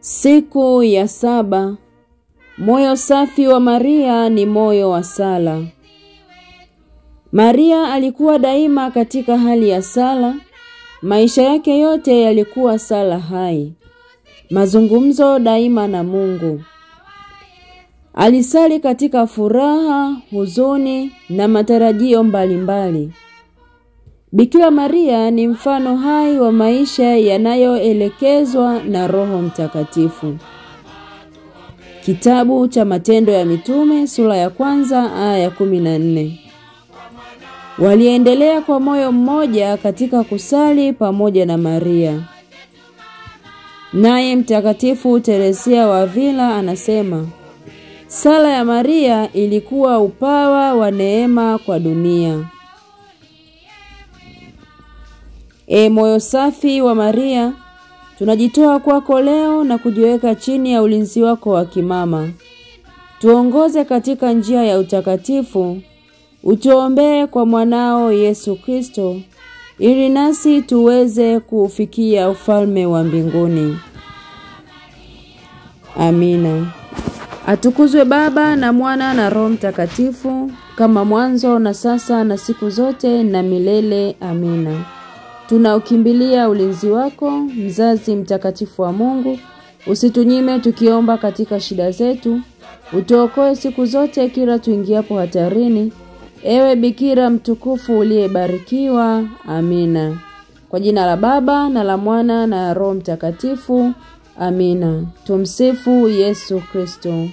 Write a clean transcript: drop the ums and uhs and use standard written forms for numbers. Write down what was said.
Siku ya 7. Moyo safi wa Maria ni moyo wa sala. Maria alikuwa daima katika hali ya sala. Maisha yake yote yalikuwa sala hai. Mazungumzo daima na Mungu. Alisali katika furaha, huzuni na matarajio mbalimbali. Bikira Maria ni mfano hai wa maisha yanayoelekezwa na Roho Mtakatifu. Kitabu cha Matendo ya Mitume sura ya 1 aya ya 14. Waliendelea kwa moyo mmoja katika kusali pamoja na Maria. Naye Mtakatifu Teresia wa Avila anasema, sala ya Maria ilikuwa upawa wa neema kwa dunia. Moyo safi wa Maria, tunajitoa kwako leo na kujiweka chini ya ulinzi wako wa kimama. Tuongoze katika njia ya utakatifu, utuombee kwa mwanao Yesu Kristo, ili nasi tuweze kufikia ufalme wa mbinguni. Amina. Atukuzwe Baba na Mwana na Roho Mtakatifu, kama mwanzo na sasa na siku zote na milele. Amina. Tunaukimbilia ulinzi wako, mzazi mtakatifu wa Mungu. Usitunyime tukiomba katika shida zetu. Utuokoe siku zote kila tuingiapo hatarini. Ewe Bikira mtukufu uliyebarikiwa. Amina. Kwa jina la Baba na la Mwana na Roho Mtakatifu. Amina. Tumsifu Yesu Kristo.